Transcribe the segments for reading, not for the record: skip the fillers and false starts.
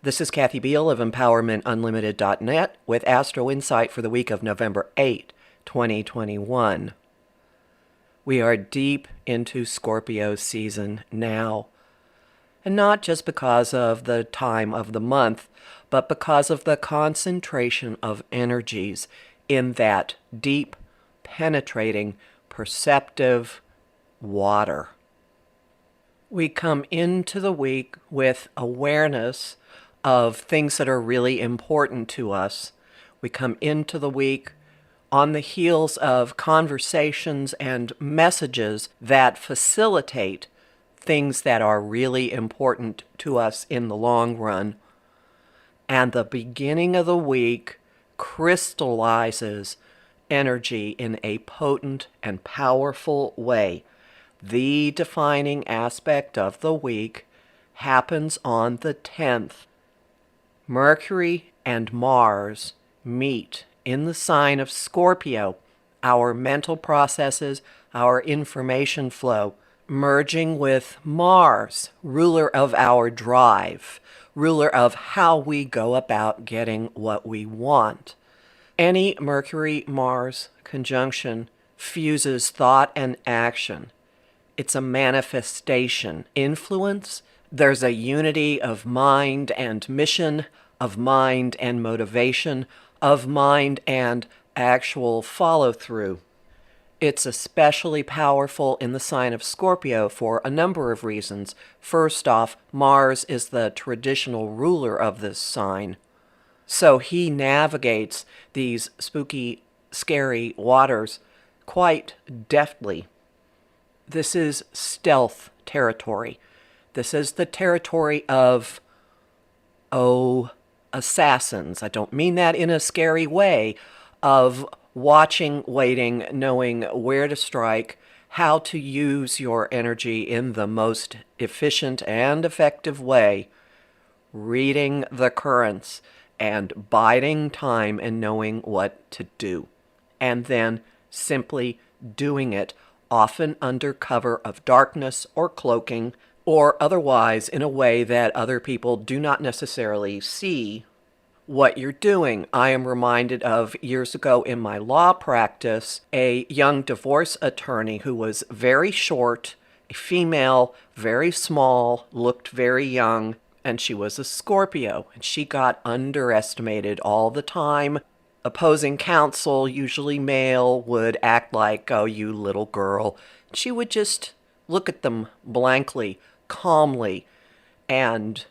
This is Kathy Biehl of EmpowermentUnlimited.net with Astro-Insight for the week of November 8, 2021. We are deep into Scorpio season now, and not just because of the time of the month, but because of the concentration of energies in that deep, penetrating, perceptive water. We come into the week with awareness of things that are really important to us. We come into the week on the heels of conversations and messages that facilitate things that are really important to us in the long run. And the beginning of the week crystallizes energy in a potent and powerful way. The defining aspect of the week happens on the 10th. Mercury and Mars meet in the sign of Scorpio, our mental processes, our information flow, merging with Mars, ruler of our drive, ruler of how we go about getting what we want. Any Mercury-Mars conjunction fuses thought and action. It's a manifestation. Influence, there's a unity of mind and mission, of mind and motivation, of mind and actual follow-through. It's especially powerful in the sign of Scorpio for a number of reasons. First off, Mars is the traditional ruler of this sign. So he navigates these spooky, scary waters quite deftly. This is stealth territory. This is the territory of, assassins. I don't mean that in a scary way, of watching, waiting, knowing where to strike, how to use your energy in the most efficient and effective way, reading the currents and biding time and knowing what to do, and then simply doing it, often under cover of darkness or cloaking, or otherwise in a way that other people do not necessarily see what you're doing. I am reminded of years ago in my law practice, a young divorce attorney who was very short, a female, very small, looked very young, and she was a Scorpio, and she got underestimated all the time. Opposing counsel, usually male, would act like, oh, you little girl. She would just look at them blankly, calmly, and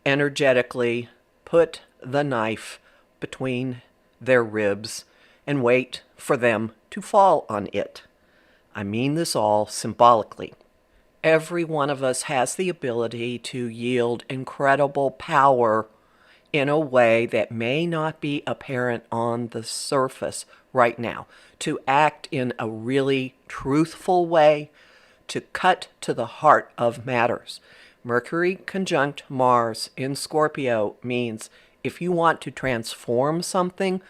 energetically put the knife between their ribs and wait for them to fall on it. I mean this all symbolically. Every one of us has the ability to yield incredible power in a way that may not be apparent on the surface right now, to act in a really truthful way, to cut to the heart of matters. Mercury conjunct Mars in Scorpio means if you want to transform something,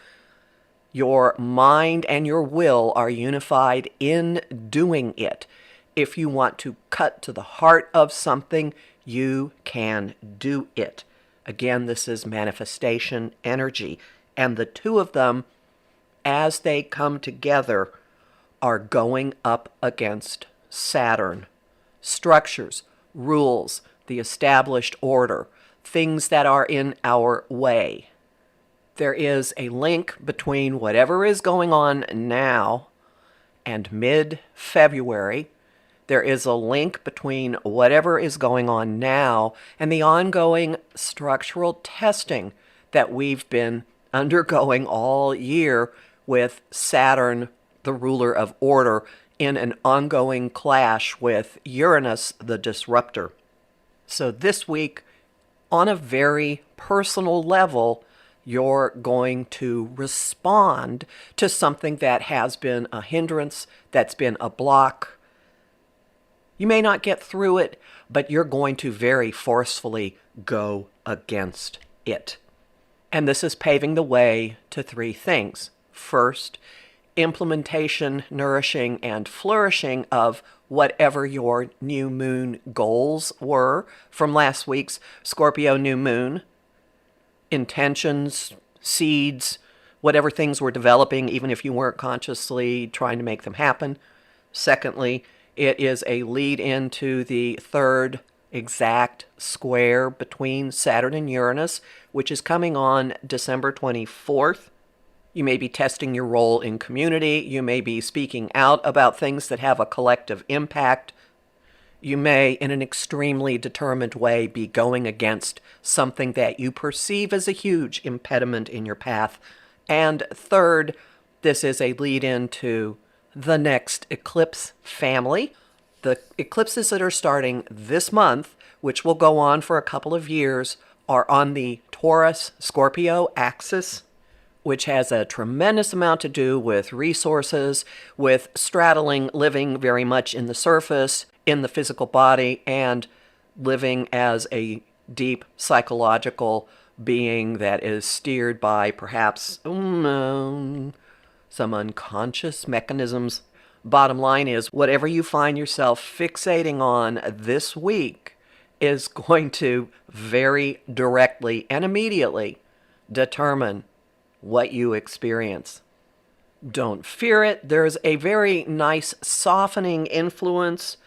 your mind and your will are unified in doing it. If you want to cut to the heart of something, you can do it. Again, this is manifestation energy. And the two of them, as they come together, are going up against Saturn. Structures, rules, the established order, things that are in our way. There is a link between whatever is going on now and mid-February. There is a link between whatever is going on now and the ongoing structural testing that we've been undergoing all year with Saturn, the ruler of order, in an ongoing clash with Uranus, the disruptor. So this week, on a very personal level, you're going to respond to something that has been a hindrance, that's been a block. You may not get through it, but you're going to very forcefully go against it. And this is paving the way to three things. First, implementation, nourishing, and flourishing of whatever your new moon goals were from last week's Scorpio new moon. intentions, seeds, whatever things were developing, even if you weren't consciously trying to make them happen. Secondly, it is a lead into the third exact square between Saturn and Uranus, which is coming on December 24th. You may be testing your role in community. You may be speaking out about things that have a collective impact. You may, in an extremely determined way, be going against something that you perceive as a huge impediment in your path. And third, this is a lead into the next eclipse family. The eclipses that are starting this month, which will go on for a couple of years, are on the Taurus-Scorpio axis, which has a tremendous amount to do with resources, with straddling, living very much in the surface, in the physical body, and living as a deep psychological being that is steered by perhaps some unconscious mechanisms. Bottom line is, whatever you find yourself fixating on this week is going to very directly and immediately determine what you experience. Don't fear it. There's a very nice softening influence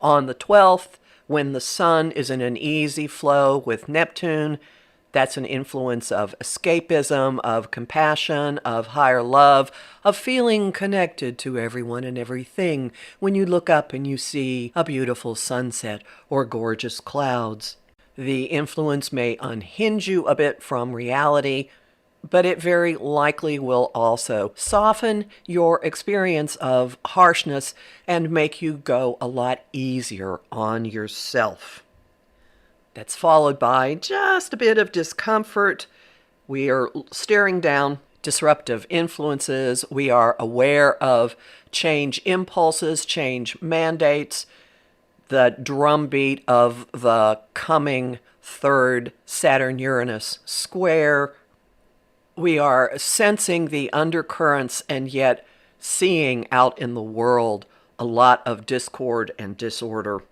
on the 12th when the sun is in an easy flow with Neptune. That's an influence of escapism, of compassion, of higher love, of feeling connected to everyone and everything when you look up and you see a beautiful sunset or gorgeous clouds. The influence may unhinge you a bit from reality, but it very likely will also soften your experience of harshness and make you go a lot easier on yourself. That's followed by just a bit of discomfort. We are staring down disruptive influences. We are aware of change impulses, change mandates, the drumbeat of the coming third Saturn-Uranus square. We are sensing the undercurrents and yet seeing out in the world a lot of discord and disorder,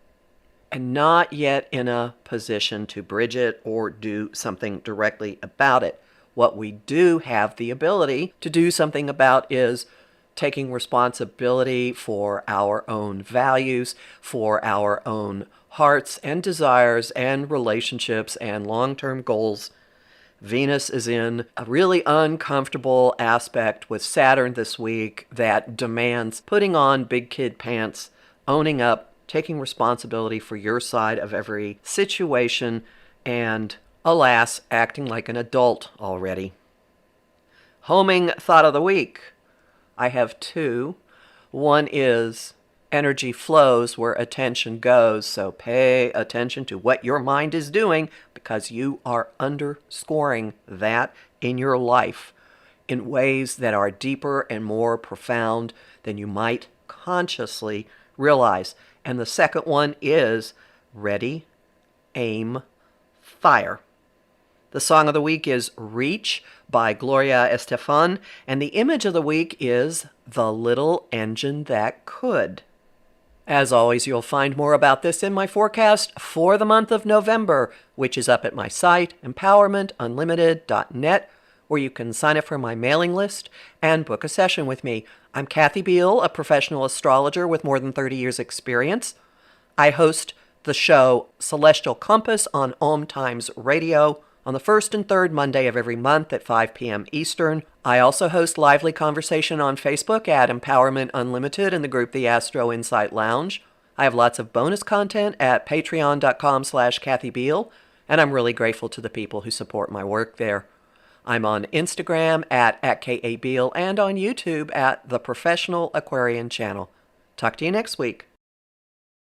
and not yet in a position to bridge it or do something directly about it. What we do have the ability to do something about is taking responsibility for our own values, for our own hearts and desires and relationships and long-term goals. Venus is in a really uncomfortable aspect with Saturn this week that demands putting on big kid pants, owning up, taking responsibility for your side of every situation, and, alas, acting like an adult already. Homing thought of the week. I have two. One is energy flows where attention goes, so pay attention to what your mind is doing because you are underscoring that in your life in ways that are deeper and more profound than you might consciously realize. And the second one is ready, aim, fire. The song of the week is Reach by Gloria Estefan, and the image of the week is The Little Engine That Could. As always, you'll find more about this in my forecast for the month of November, which is up at my site, empowermentunlimited.net, where you can sign up for my mailing list and book a session with me. I'm Kathy Biehl, a professional astrologer with more than 30 years' experience. I host the show Celestial Compass on Om Times Radio on the first and third Monday of every month at 5 p.m. Eastern. I also host lively conversation on Facebook at Empowerment Unlimited in the group The Astro-Insight Lounge. I have lots of bonus content at patreon.com/Kathy Biehl, and I'm really grateful to the people who support my work there. I'm on Instagram at @KABiehl and on YouTube at The Professional Aquarian Channel. Talk to you next week.